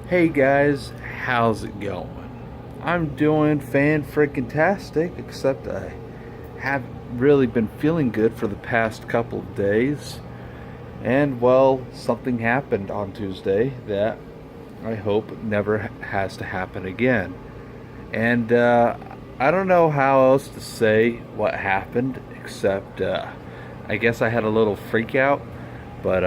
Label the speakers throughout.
Speaker 1: Hey guys, how's it going? I'm doing fan-freaking-tastic, except I haven't really been feeling good for the past couple of days. And well, something happened on Tuesday that I hope never has to happen again. And I don't know how else to say what happened, except I guess I had a little freak out, but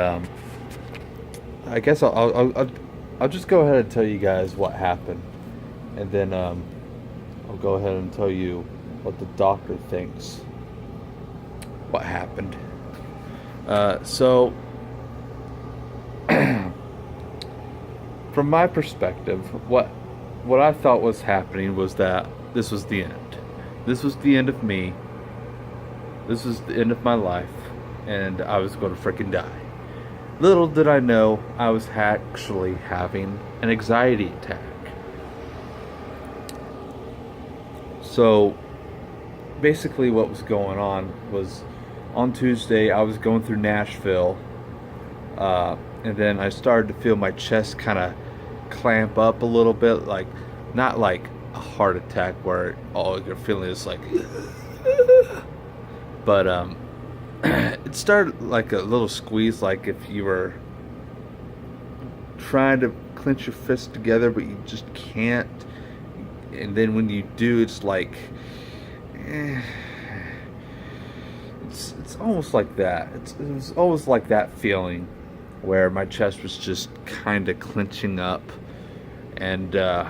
Speaker 1: I guess I'll just go ahead and tell you guys what happened, and then I'll go ahead and tell you what the doctor thinks what happened. So, from my perspective, what I thought was happening was that this was the end. This was the end of me. This was the end of my life, and I was going to freaking die. Little did I know I was actually having an anxiety attack. So, basically, what was going on was on Tuesday, I was going through Nashville, and then I started to feel my chest kind of clamp up a little bit, like not like a heart attack where all you're feeling is like, but it started like a little squeeze, like if you were trying to clench your fists together, but you just can't. And then when you do, it's like, eh, it's almost like that. It was always like that feeling where my chest was just kind of clenching up, and I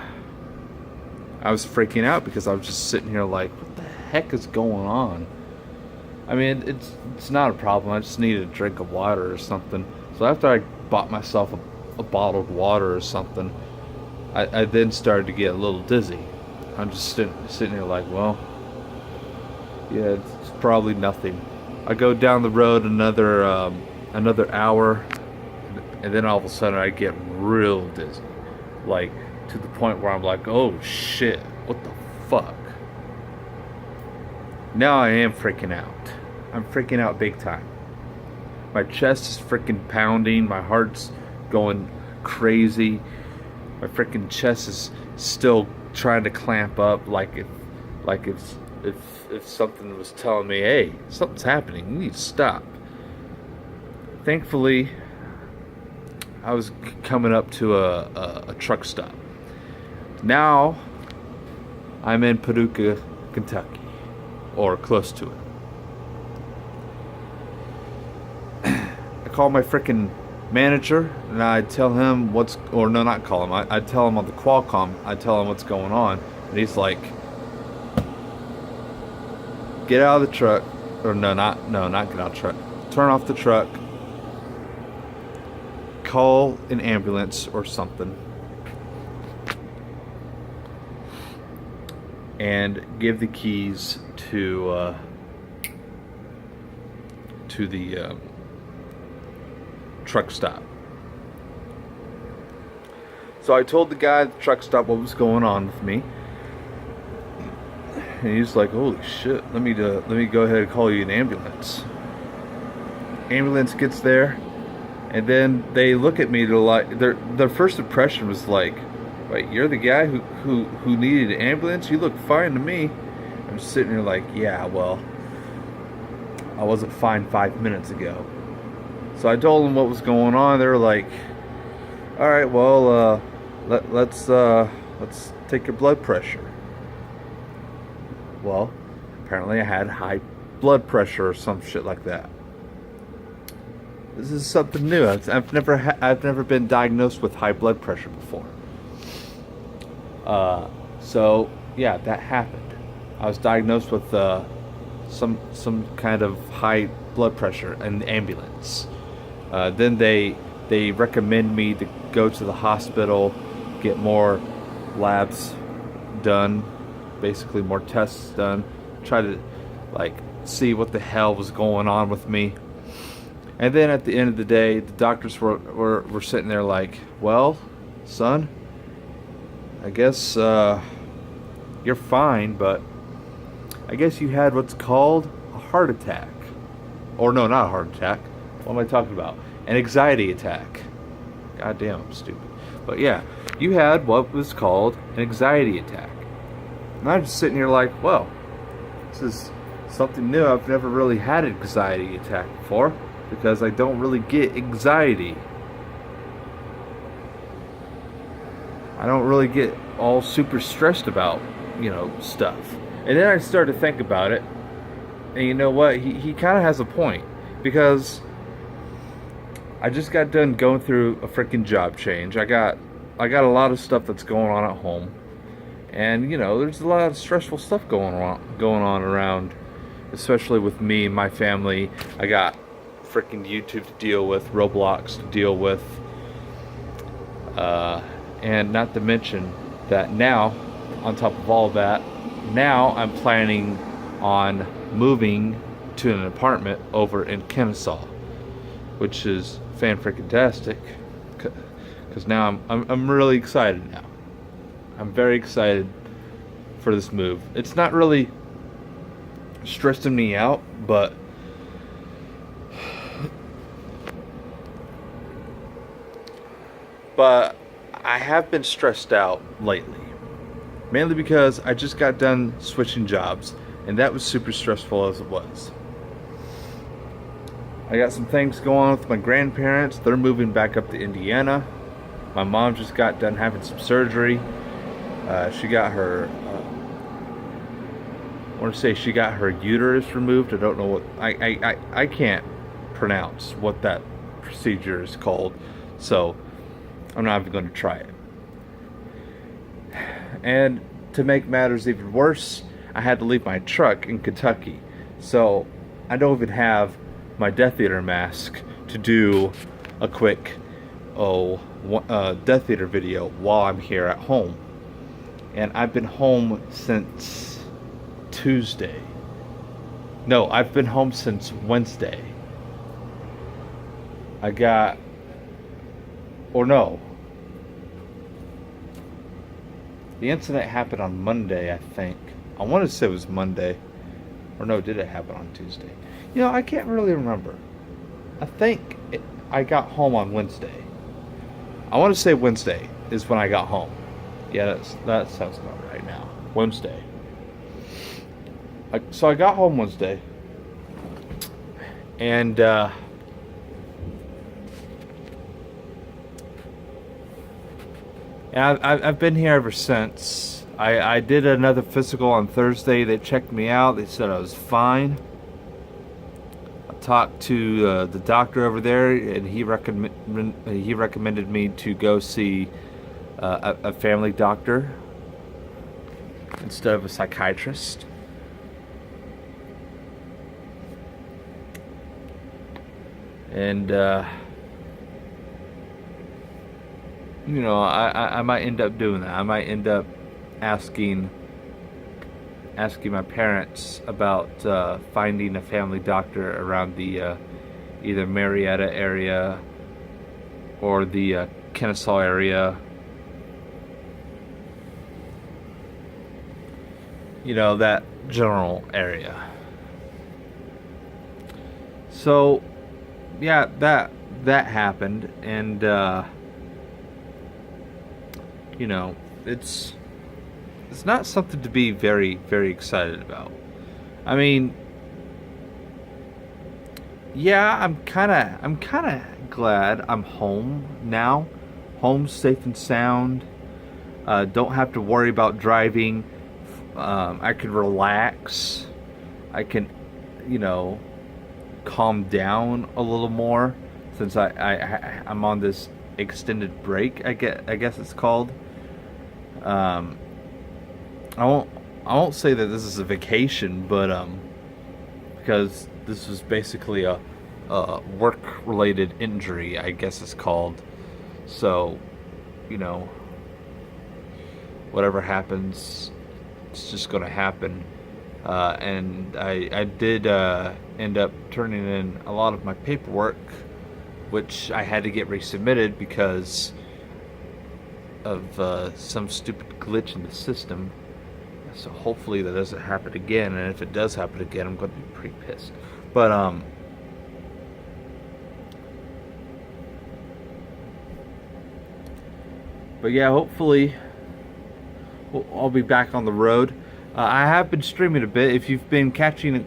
Speaker 1: was freaking out because I was just sitting here like, what the heck is going on? I mean, it's not a problem. I just needed a drink of water or something. So after I bought myself a bottled water or something, I then started to get a little dizzy. I'm just sitting here like, well, yeah, it's probably nothing. I go down the road another hour, and then all of a sudden I get real dizzy, like to the point where I'm like, oh shit, what the fuck? Now I am freaking out. I'm freaking out big time. My chest is freaking pounding. My heart's going crazy. My freaking chest is still trying to clamp up, like if something was telling me, hey, something's happening. You need to stop. Thankfully, I was coming up to a truck stop. Now I'm in Paducah, Kentucky, or close to it. I call my freaking manager and I tell him or no, not call him. I tell him on the Qualcomm. I tell him what's going on, and he's like, "Get out of the truck," or not get out of the truck. Turn off the truck. Call an ambulance or something, and give the keys to the truck stop. So I told the guy at the truck stop what was going on with me, and he's like, "Holy shit! Let me go ahead and call you an ambulance." Ambulance gets there, and then they look at me to like their first impression was like, "Wait, you're the guy who needed an ambulance? You look fine to me." I'm sitting here like, "Yeah, well, I wasn't fine 5 minutes ago." So I told them what was going on. They were like, "All right, well, let's take your blood pressure." Well, apparently I had high blood pressure or some shit like that. This is something new. I've never been diagnosed with high blood pressure before. So yeah, that happened. I was diagnosed with some kind of high blood pressure in the ambulance. Then they recommend me to go to the hospital, get more labs done, basically more tests done, try to like see what the hell was going on with me. And then at the end of the day, the doctors were sitting there like, "Well, son, I guess you're fine, but I guess you had what's called a heart attack." Or no, not a heart attack. What am I talking about? An anxiety attack. God damn, I'm stupid. But yeah, you had what was called an anxiety attack. And I'm just sitting here like, well, this is something new. I've never really had an anxiety attack before because I don't really get anxiety. I don't really get all super stressed about, stuff. And then I started to think about it, and you know what? He kind of has a point, because I just got done going through a freaking job change. I got a lot of stuff that's going on at home, and there's a lot of stressful stuff going on around, especially with me and my family. I got freaking YouTube to deal with, Roblox to deal with, and not to mention that now, on top of all of that, now I'm planning on moving to an apartment over in Kennesaw, which is fan-freaking-tastic, because now I'm really excited now. I'm very excited for this move. It's not really stressing me out, but I have been stressed out lately. Mainly because I just got done switching jobs, and that was super stressful as it was. I got some things going on with my grandparents. They're moving back up to Indiana. My mom just got done having some surgery. She got her, I want to say she got her uterus removed. I don't know what, I can't pronounce what that procedure is called, so I'm not even going to try it. And to make matters even worse, I had to leave my truck in Kentucky. So I don't even have my Death Eater mask to do a quick Death Eater video while I'm here at home. And I've been home since Tuesday. No, I've been home since Wednesday. The incident happened on Monday, I think. I want to say it was Monday. Or no, did it happen on Tuesday? I can't really remember. I think I got home on Wednesday. I want to say Wednesday is when I got home. Yeah, that sounds about right now. Wednesday. So I got home Wednesday. And, and I've been here ever since. I did another physical on Thursday. They checked me out. They said I was fine. I talked to the doctor over there, and he recommended me to go see a family doctor instead of a psychiatrist. And I might end up doing that. I might end up asking my parents about finding a family doctor around the either Marietta area or the Kennesaw area. That general area. So, yeah, that happened, and it's not something to be very, very excited about. I mean, yeah, I'm kind of glad I'm home now. Home safe and sound. Don't have to worry about driving. I can relax. I can, calm down a little more, since I'm on this extended break, I guess it's called. I won't say that this is a vacation, but because this was basically a work-related injury, I guess it's called. So, whatever happens, it's just gonna happen. And I did end up turning in a lot of my paperwork, which I had to get resubmitted because of some stupid glitch in the system. So hopefully that doesn't happen again, and if it does happen again, I'm going to be pretty pissed. But But yeah, hopefully I'll be back on the road. I have been streaming a bit. If you've been catching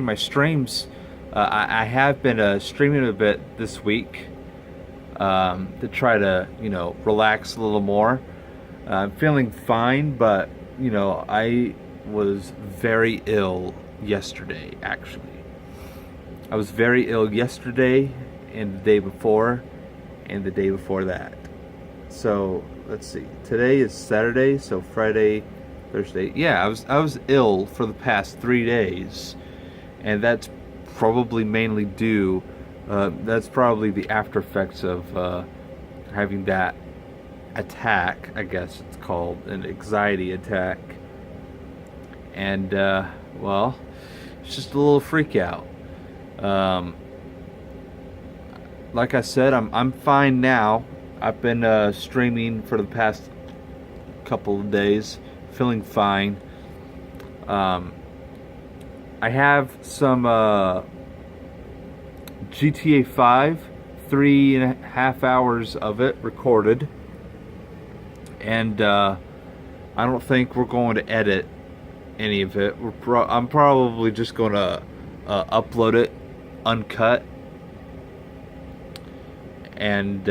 Speaker 1: my streams, I have been streaming a bit this week to try to relax a little more. I'm feeling fine, but I was very ill yesterday. Actually, I was very ill yesterday, and the day before, and the day before that. So let's see. Today is Saturday, so Friday, Thursday. Yeah, I was ill for the past 3 days, and that's probably mainly due. That's probably the after effects of having that attack. I guess it's called an anxiety attack, and well, it's just a little freak out. Like I said, I'm fine now. I've been streaming for the past couple of days, feeling fine. I have some GTA 5, 3.5 hours of it recorded, and I don't think we're going to edit any of it. I'm probably just going to upload it uncut, and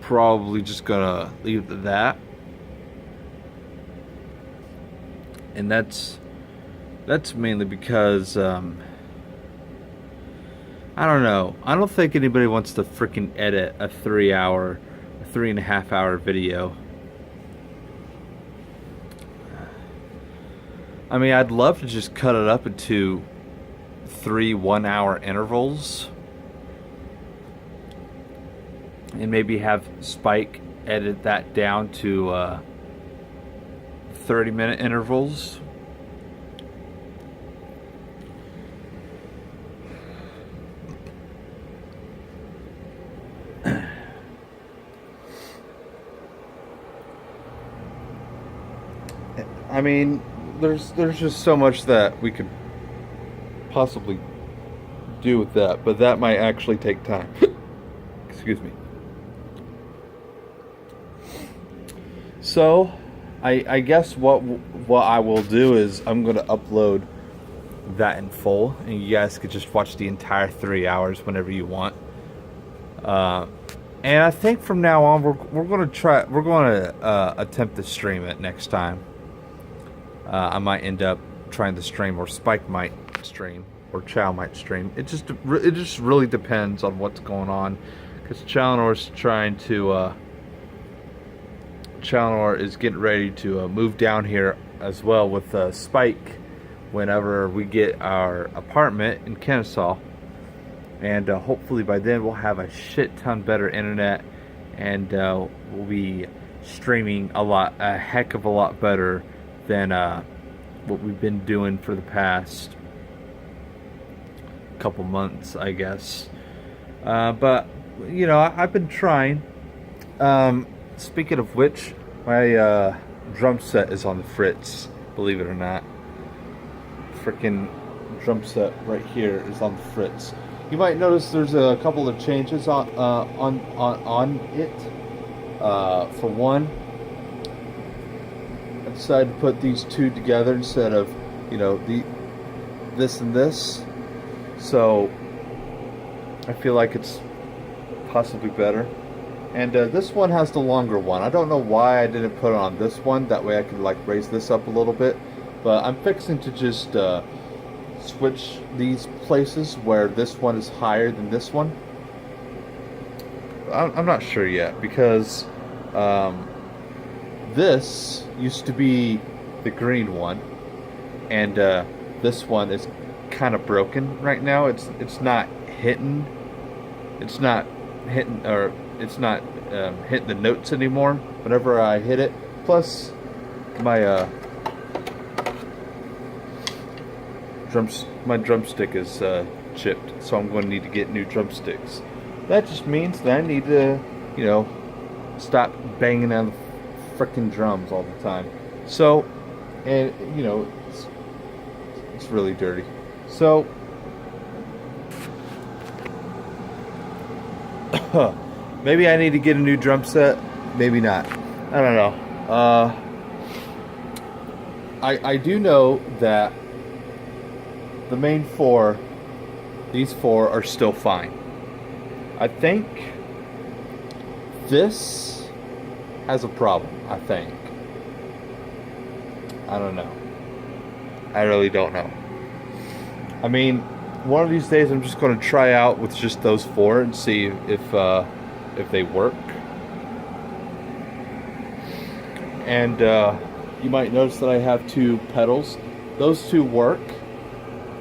Speaker 1: probably just gonna leave it at that. And that's mainly because I don't know. I don't think anybody wants to freaking edit a 3.5 hour video. I mean, I'd love to just cut it up into 3 1-hour intervals, and maybe have Spike edit that down to 30-minute intervals. I mean, there's just so much that we could possibly do with that, but that might actually take time. Excuse me. So, I guess what I will do is I'm going to upload that in full, and you guys could just watch the entire 3 hours whenever you want. And I think from now on we're going to attempt to stream it next time. I might end up trying to stream, or Spike might stream, or Chow might stream. It just really depends on what's going on, because Challenor is getting ready to move down here as well with Spike whenever we get our apartment in Kennesaw, and hopefully by then we'll have a shit ton better internet, and we'll be streaming a heck of a lot better than what we've been doing for the past couple months, I guess. But I've been trying. Speaking of which, my drum set is on the fritz, believe it or not. Freaking drum set right here is on the fritz. You might notice there's a couple of changes on it. For one, I decided to put these two together instead of this and this. So I feel like it's possibly better. And this one has the longer one. I don't know why I didn't put it on this one. That way I could raise this up a little bit. But I'm fixing to just switch these places where this one is higher than this one. I'm not sure yet, because this used to be the green one, and this one is kind of broken right now. It's not hitting the notes anymore whenever I hit it. Plus, my drumstick is chipped, so I'm going to need to get new drumsticks. That just means that I need to, stop banging on the frickin' drums all the time. So, and it's really dirty. So, Maybe I need to get a new drum set. Maybe not. I don't know. I do know that the main four, these four are still fine. I think this has a problem. I think. I don't know. I really don't know. I mean, one of these days I'm just going to try out with just those four and see if they work. And you might notice that I have two pedals. Those two work.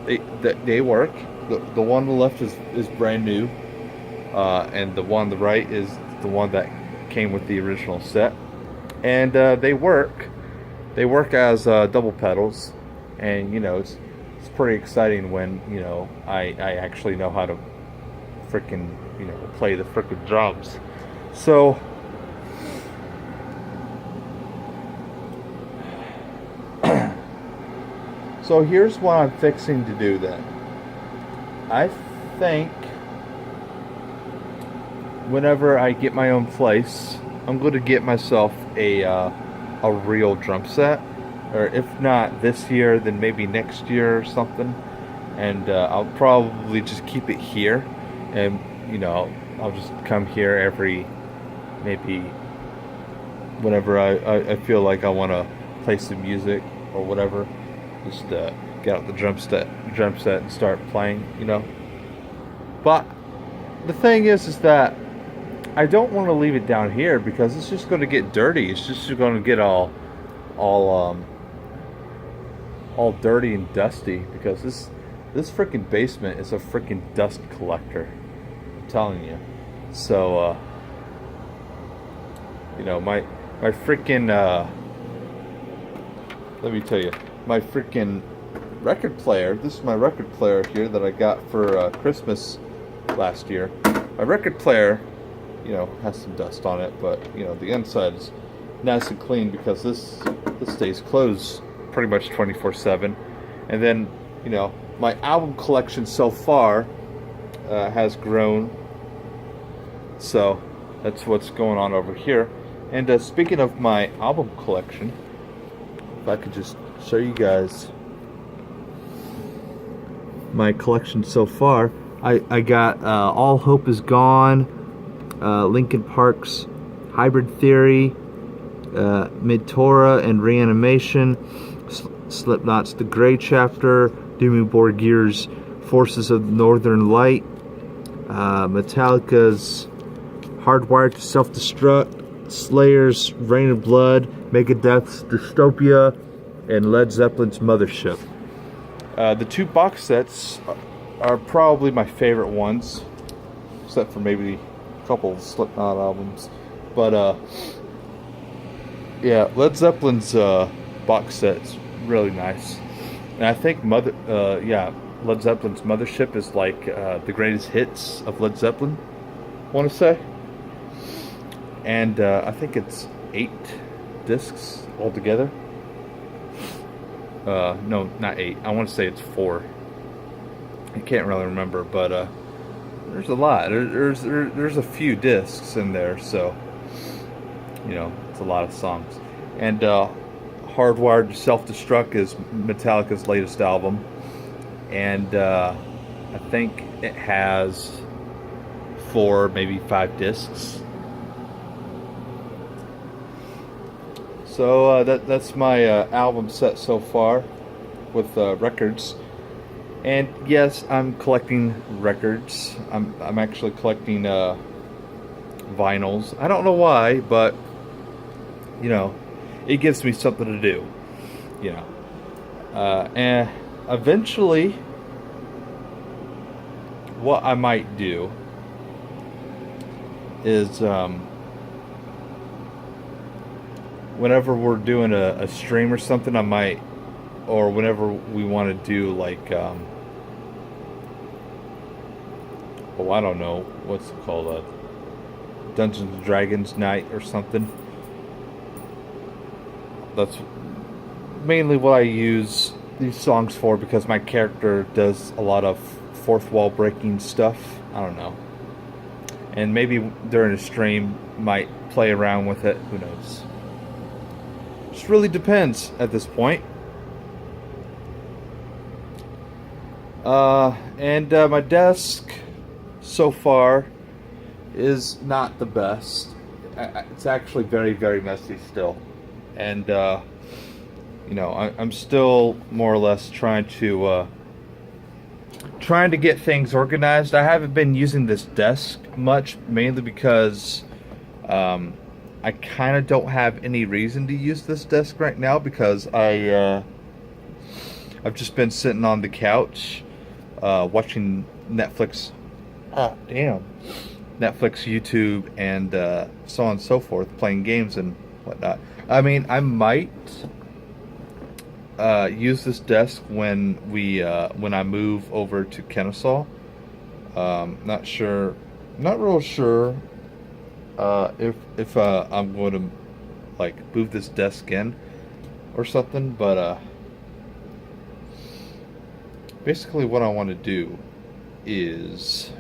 Speaker 1: They work. The one on the left is brand new, and the one on the right is the one that came with the original set. And they work. They work as double pedals, and you know it's pretty exciting when I actually know how to frickin' play the frickin' drums. So so here's what I'm fixing to do then. I think whenever I get my own place, I'm going to get myself a real drum set, or if not this year, then maybe next year or something. And I'll probably just keep it here, and I'll just come here every maybe whenever I feel like I want to play some music or whatever. Just get out the drum set and start playing, But the thing is that I don't want to leave it down here because it's just going to get dirty. It's just going to get all dirty and dusty because this freaking basement is a freaking dust collector. I'm telling you. So my freaking let me tell you, my freaking record player. This is my record player here that I got for Christmas last year. My record player, has some dust on it, but the inside is nice and clean because this stays closed pretty much 24/7. And then my album collection so far has grown, so that's what's going on over here. And speaking of my album collection, if I could just show you guys my collection so far. I got All Hope Is Gone, Linkin Park's Hybrid Theory, Mid-Torah and Reanimation, Slipknot's The Grey Chapter, Dimmu Borgir's Forces of the Northern Light, Metallica's Hardwired to Self-Destruct, Slayer's Rain of Blood, Megadeth's Dystopia, and Led Zeppelin's Mothership. The two box sets are probably my favorite ones, except for maybe a couple of Slipknot albums. But yeah, Led Zeppelin's box set's really nice, and I think Led Zeppelin's Mothership is like the greatest hits of Led Zeppelin, I want to say. And I think it's 8 discs altogether. No, not 8. I want to say it's 4. I can't really remember, but there's a lot. There's a few discs in there, so it's a lot of songs. And Hardwired to Self-Destruct is Metallica's latest album, and I think it has 4, maybe 5 discs. So that's my album set so far with records. And yes, I'm collecting records. I'm actually collecting vinyls. I don't know why, but it gives me something to do. And eventually, what I might do is whenever we're doing a stream or something, I might, or whenever we want to do like I don't know what's it called, a Dungeons and Dragons night or something. That's mainly what I use these songs for, because my character does a lot of fourth wall breaking stuff. I don't know. and maybe during a stream might play around with it. Who knows? Just really depends at this point. And my desk so far is not the best. It's actually very, very messy still. And, I'm still more or less trying to get things organized. I haven't been using this desk much, mainly because I kind of don't have any reason to use this desk right now, because I've just been sitting on the couch watching Netflix. Netflix, YouTube, and so on and so forth, playing games and whatnot. I mean, I might use this desk when I move over to Kennesaw. Not real sure if I'm going to like move this desk in or something, but basically what I want to do is,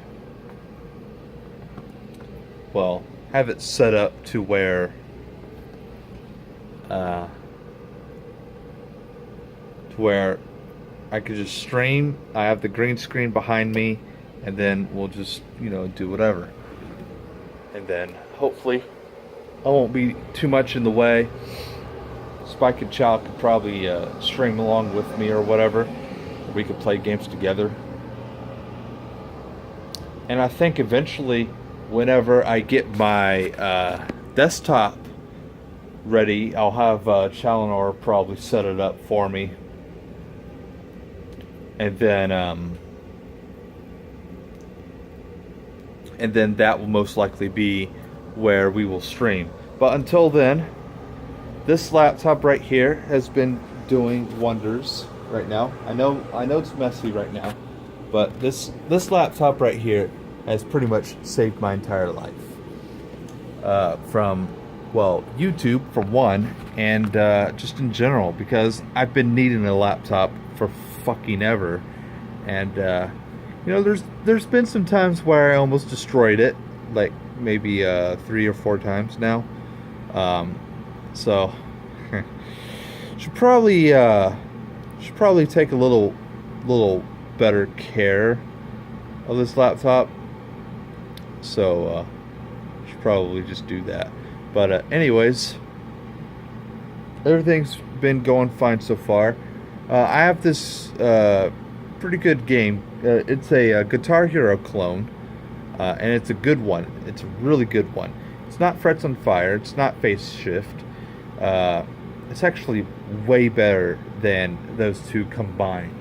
Speaker 1: well, have it set up to where I could just stream. I have the green screen behind me, and then we'll just, do whatever. And then hopefully I won't be too much in the way. Spike and Chow could probably stream along with me or whatever. We could play games together. And I think eventually, whenever I get my desktop ready, I'll have Chalinor probably set it up for me. And then that will most likely be where we will stream. But until then, this laptop right here has been doing wonders right now. I know it's messy right now, but this laptop right here has pretty much saved my entire life. From, well, YouTube for one, and just in general, because I've been needing a laptop for fucking ever. And there's been some times where I almost destroyed it, like maybe 3 or 4 times now. So should probably take a little better care of this laptop. So should probably just do that. But anyways, everything's been going fine so far. I have this pretty good game. It's a Guitar Hero clone, and it's a good one. It's a really good one. It's not Frets on Fire. It's not Phase Shift. It's actually way better than those two combined.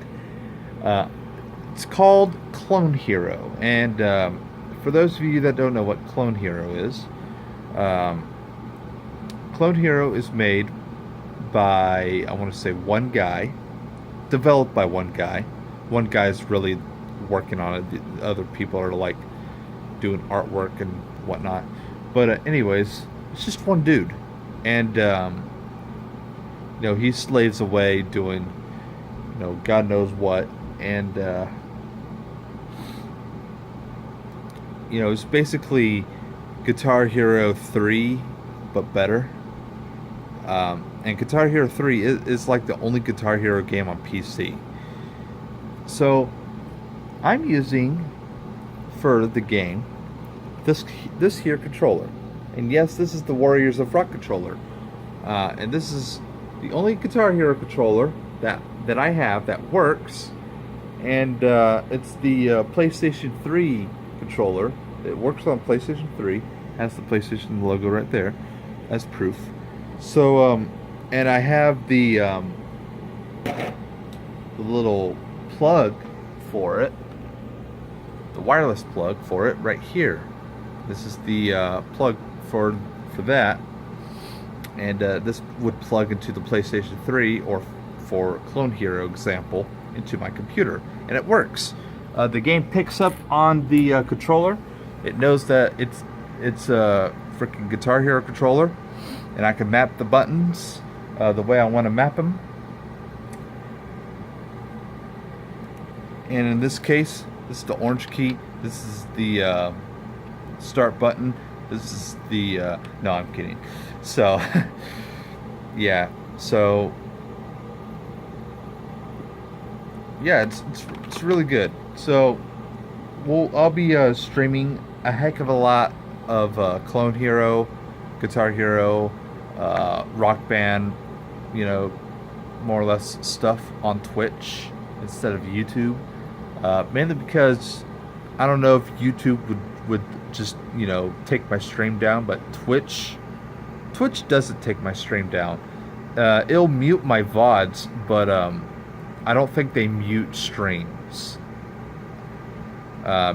Speaker 1: It's called Clone Hero, and for those of you that don't know what Clone Hero is, Clone Hero is made by, I want to say, one guy, developed by one guy. One guy's really working on it. The other people are like doing artwork and whatnot. But anyways, it's just one dude, and he slaves away doing God knows what, and it's basically Guitar Hero 3 but better. And Guitar Hero 3 is like the only Guitar Hero game on PC. So I'm using for the game this here controller, and yes, this is the Warriors of Rock controller, and this is the only Guitar Hero controller that I have that works, and it's the PlayStation 3 controller. It works on PlayStation 3, has the PlayStation logo right there as proof. So and I have the little plug for it, the wireless plug for it right here. This is the plug for that, and this would plug into the PlayStation 3, or for Clone Hero example, into my computer, and it works. The game picks up on the controller. It knows that it's a freaking Guitar Hero controller, and I can map the buttons the way I want to map them. And in this case, this is the orange key. This is the start button. This is the no, I'm kidding. So yeah, so yeah, it's really good. So I'll be streaming a heck of a lot of Clone Hero, Guitar Hero, Rock Band, you know, more or less stuff on Twitch instead of YouTube. Mainly because I don't know if YouTube would just, you know, take my stream down, but Twitch doesn't take my stream down. It'll mute my VODs, but I don't think they mute streams.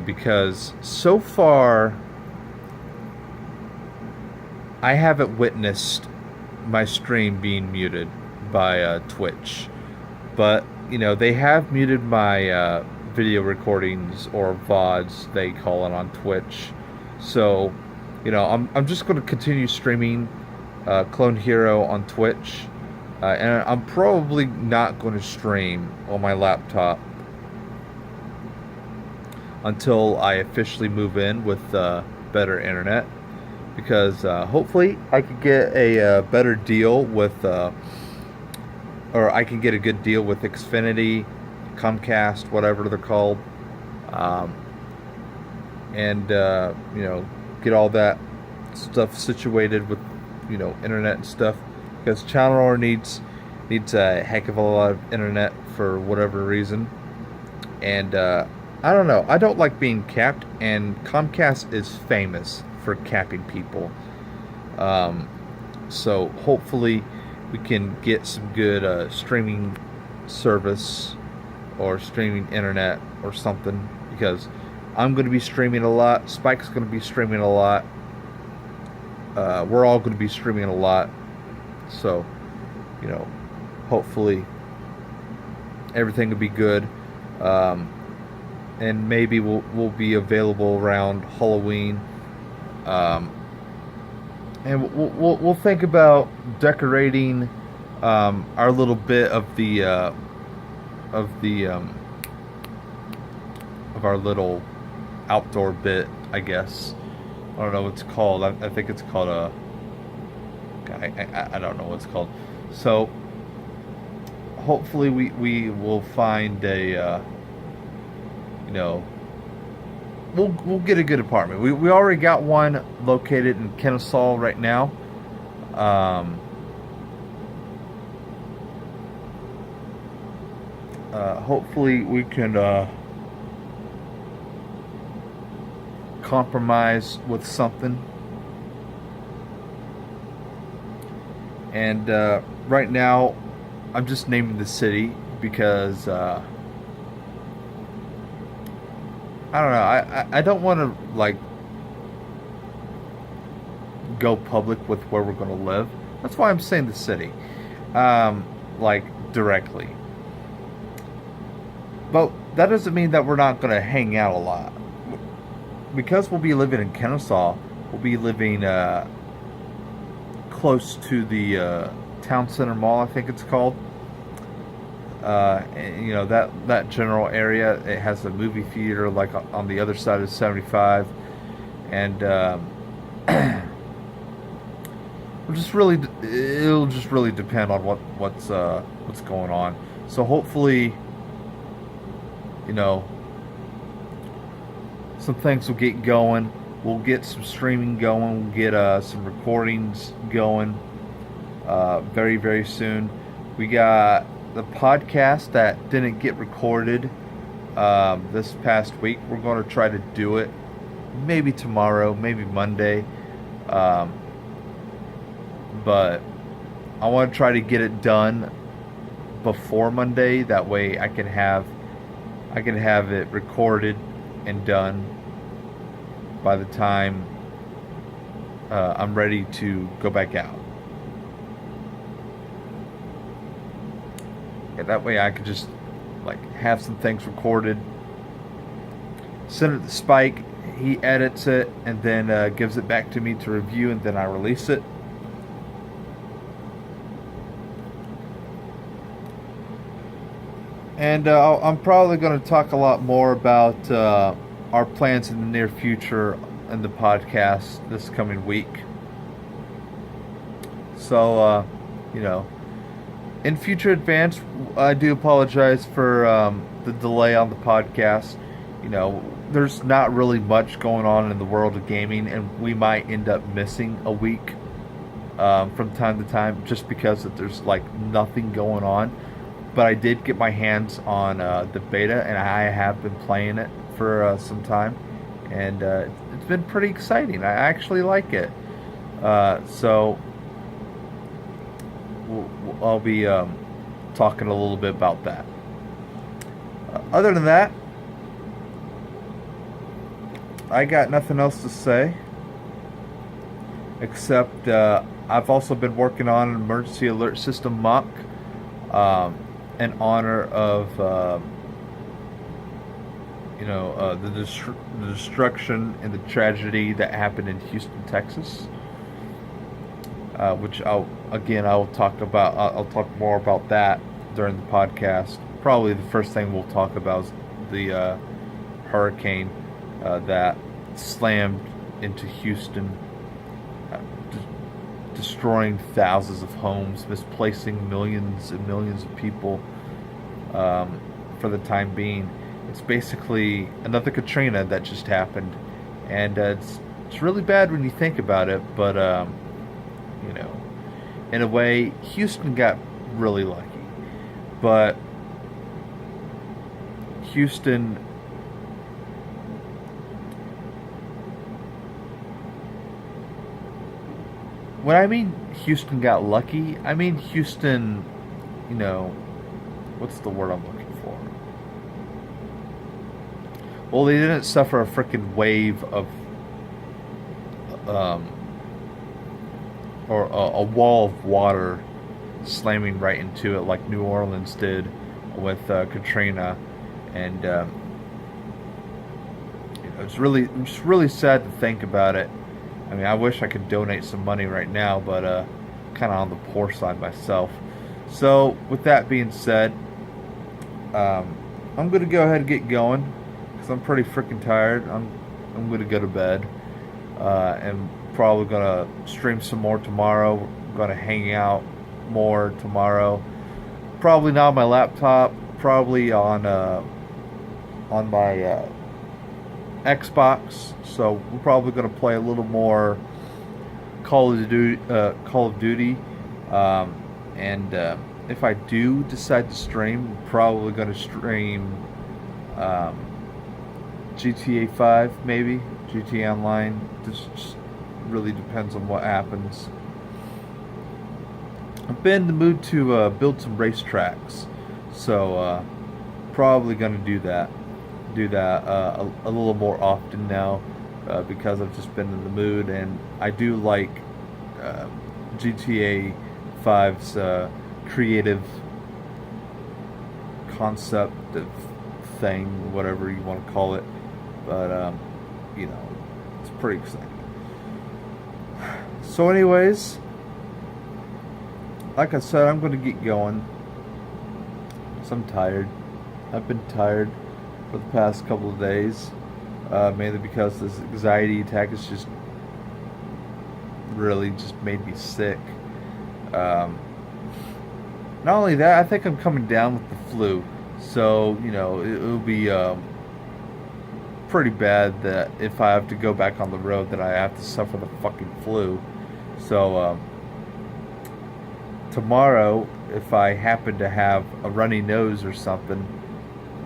Speaker 1: Because so far I haven't witnessed my stream being muted by Twitch, but you know they have muted my video recordings, or VODs they call it on Twitch. So you know I'm just going to continue streaming Clone Hero on Twitch, and I'm probably not going to stream on my laptop until I officially move in with better internet, because hopefully I could get a better deal with, or I can get a good deal with Xfinity, Comcast, whatever they're called, and you know, get all that stuff situated with, you know, internet and stuff, because Channel Roar needs a heck of a lot of internet for whatever reason, and I don't know. I don't like being capped, and Comcast is famous for capping people. So hopefully we can get some good streaming service or streaming internet or something, because I'm going to be streaming a lot. Spike's going to be streaming a lot. We're all going to be streaming a lot. So, you know, hopefully everything will be good. And maybe we'll be available around Halloween, and we'll think about decorating our little bit of our little outdoor bit, I guess. I don't know what it's called. I think it's called a. I don't know what it's called. So hopefully we will find a. You know, we'll get a good apartment. We already got one located in Kennesaw right now. Hopefully we can compromise with something. And right now, I'm just naming the city because. I don't know. I don't want to like go public with where we're going to live. That's why I'm saying the city, like directly. But that doesn't mean that we're not going to hang out a lot, because we'll be living in Kennesaw. We'll be living close to the Town Center Mall, I think it's called. You know, that general area. It has a movie theater like on the other side of 75, and it'll just really depend on what's going on. So hopefully, you know, some things will get going. We'll get some streaming going. We'll get some recordings going very, very soon. We got the podcast that didn't get recorded this past week. We're going to try to do it maybe tomorrow, maybe Monday, but I want to try to get it done before Monday. That way I can have it recorded and done by the time I'm ready to go back out. That way I could just like have some things recorded, send it to Spike, he edits it, and then gives it back to me to review, and then I release it. And I'm probably going to talk a lot more about our plans in the near future in the podcast this coming week. So, in future advance, I do apologize for the delay on the podcast. There's not really much going on in the world of gaming, and we might end up missing a week from time to time just because there's like nothing going on. But I did get my hands on the beta, and I have been playing it for some time, and it's been pretty exciting. I actually like it. So I'll be talking a little bit about that. Other than that, I got nothing else to say, except I've also been working on an emergency alert system mock in honor of the destruction and the tragedy that happened in Houston, Texas, which I'll talk about. I'll talk more about that during the podcast. Probably the first thing we'll talk about is the hurricane that slammed into Houston, destroying thousands of homes, misplacing millions and millions of people for the time being. It's basically another Katrina that just happened, and it's really bad when you think about it, but in a way, Houston got really lucky. But Houston, when I mean Houston got lucky, I mean Houston, what's the word I'm looking for? Well, they didn't suffer a freaking wave of, or a wall of water slamming right into it like New Orleans did with Katrina, and it's really sad to think about it. I mean, I wish I could donate some money right now, but kind of on the poor side myself. So, with that being said, I'm going to go ahead and get going because I'm pretty freaking tired. I'm going to go to bed, and probably going to stream some more tomorrow. I'm going to hang out more tomorrow. Probably not on my laptop. Probably on my Xbox. So we're probably going to play a little more Call of Duty. And if I do decide to stream, we're probably going to stream GTA 5, maybe GTA Online. Just really depends on what happens. I've been in the mood to build some racetracks, so probably going to do that a little more often now because I've just been in the mood, and I do like GTA 5's creative concept of thing, whatever you want to call it, but it's pretty exciting. So anyways, like I said, I'm going to get going. So I'm tired. I've been tired for the past couple of days, mainly because this anxiety attack has just really just made me sick. Not only that, I think I'm coming down with the flu, so it'll be pretty bad that if I have to go back on the road, that I have to suffer the fucking flu. So tomorrow, if I happen to have a runny nose or something,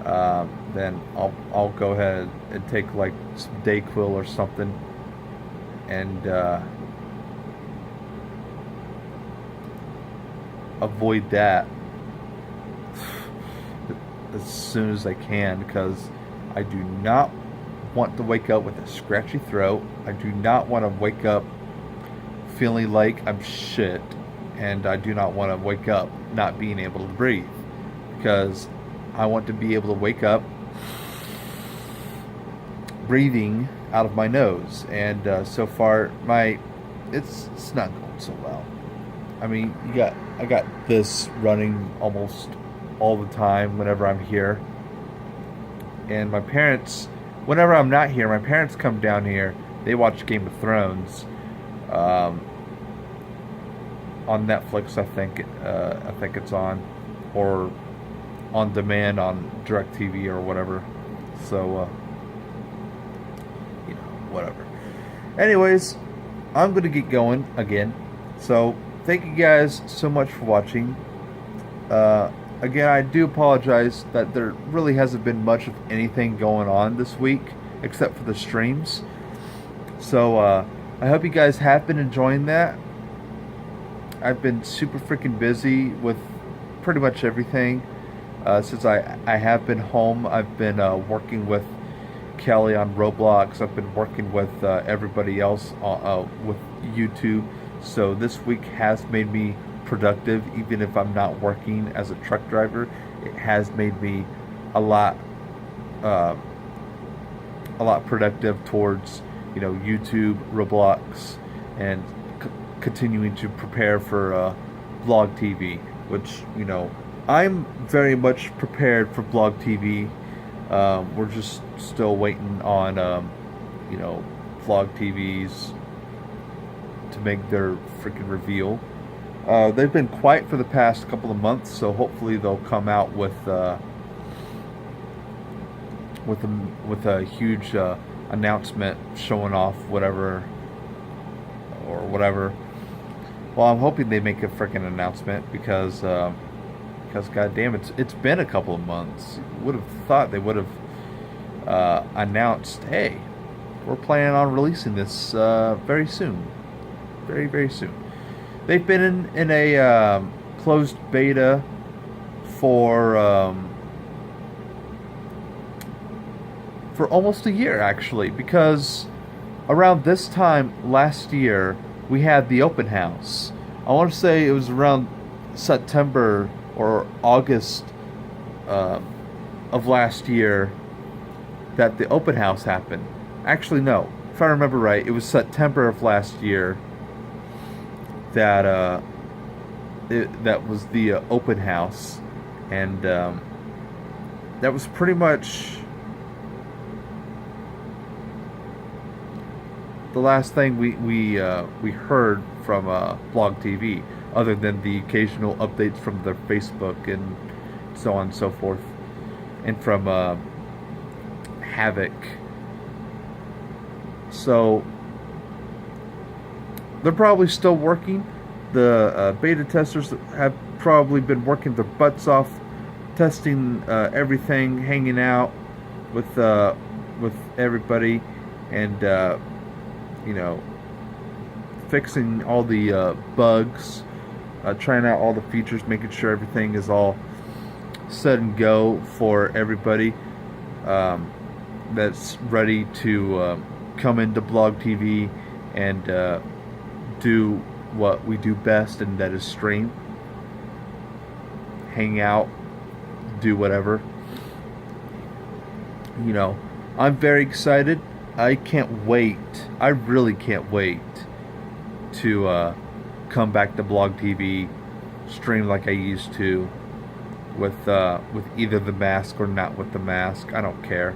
Speaker 1: then I'll go ahead and take like some Dayquil or something, and avoid that as soon as I can, because I do not want to wake up with a scratchy throat. I do not want to wake up feeling like I'm shit, and I do not want to wake up not being able to breathe, because I want to be able to wake up breathing out of my nose, and so far it's not going so well. I mean, I got this running almost all the time whenever I'm here, and my parents, whenever I'm not here, my parents come down here they watch Game of Thrones on Netflix. I think it's on, or on demand on DirecTV or whatever. So whatever. Anyways, I'm gonna get going again. So thank you guys so much for watching. Again, I do apologize that there really hasn't been much of anything going on this week except for the streams. So I hope you guys have been enjoying that. I've been super freaking busy with pretty much everything. Since I have been home, I've been working with Kelly on Roblox. I've been working with everybody else with YouTube. So this week has made me productive, even if I'm not working as a truck driver. It has made me a lot productive towards YouTube, Roblox, and continuing to prepare for Vlog TV, which I'm very much prepared for Vlog TV. We're just still waiting on Vlog TVs to make their freaking reveal. They've been quiet for the past couple of months, so hopefully they'll come out with a huge announcement showing off whatever. Well, I'm hoping they make a freaking announcement because goddamn, it's been a couple of months. Would have thought they would have announced, hey, we're planning on releasing this very soon, very very soon. They've been in a closed beta for almost a year, actually, because around this time last year we had the open house. I want to say it was around September or August of last year that the open house happened. Actually, no. If I remember right, it was September of last year that that was the open house, and that was pretty much the last thing we heard from Vlog TV, other than the occasional updates from their Facebook and so on and so forth, and from Havoc. So they're probably still working. The beta testers have probably been working their butts off, testing everything, hanging out with everybody, and fixing all the bugs, trying out all the features, making sure everything is all set and go for everybody that's ready to come into Vlog TV and do what we do best, and that is stream, hang out, do whatever. I'm very excited. I can't wait. I really can't wait to come back to Vlog TV, stream like I used to, with either the mask or not with the mask. I don't care.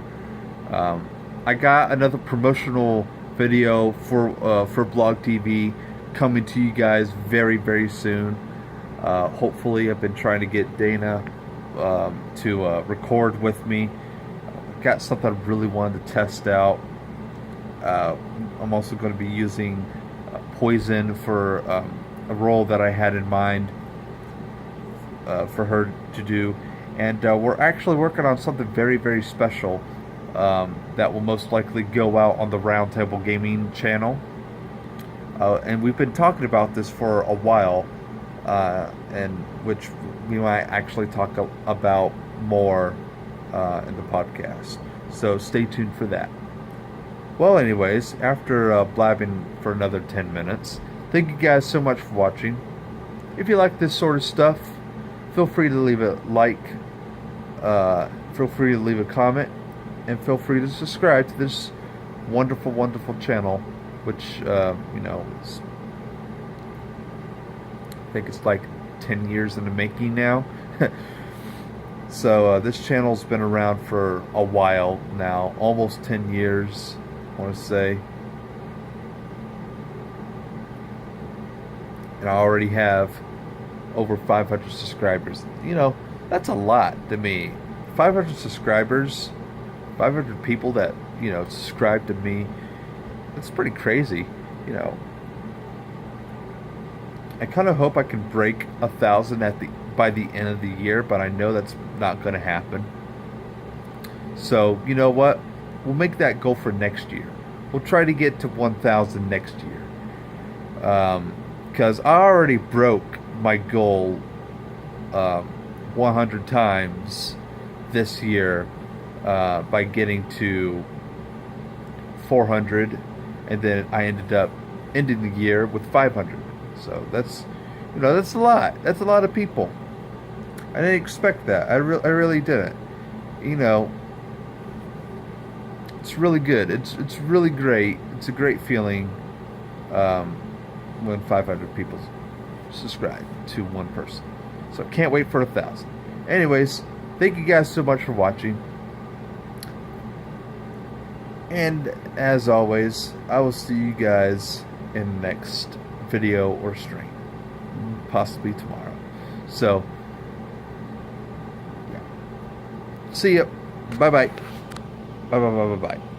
Speaker 1: I got another promotional video for Vlog TV coming to you guys very very soon. Hopefully, I've been trying to get Dana to record with me. Got something I really wanted to test out. I'm also going to be using Poison for a role that I had in mind for her to do, and we're actually working on something very very special that will most likely go out on the Roundtable Gaming channel, and we've been talking about this for a while, and which we might actually talk about more in the podcast, so stay tuned for that. Well, anyways, after blabbing for another 10 minutes, thank you guys so much for watching. If you like this sort of stuff, feel free to leave a like, feel free to leave a comment, and feel free to subscribe to this wonderful, wonderful channel, which, is, I think it's like 10 years in the making now. So this channel's been around for a while now, almost 10 years, I want to say. and I already have over 500 subscribers. You know, that's a lot to me. 500 subscribers, 500 people that, you know, subscribe to me. That's pretty crazy, you know. I kind of hope I can break 1,000 by the end of the year, but I know that's not going to happen. So, you know what? We'll make that goal for next year. We'll try to get to 1,000 next year. Because I already broke my goal 100 times this year by getting to 400, and then I ended up ending the year with 500. So that's, you know, that's a lot. That's a lot of people. I didn't expect that. I really didn't. You know, it's really good. It's really great. It's a great feeling when 500 people subscribe to one person. So can't wait for 1,000. Anyways, thank you guys so much for watching. And as always, I will see you guys in the next video or stream, possibly tomorrow. So, yeah. See ya. Bye bye. Bye bye bye bye bye.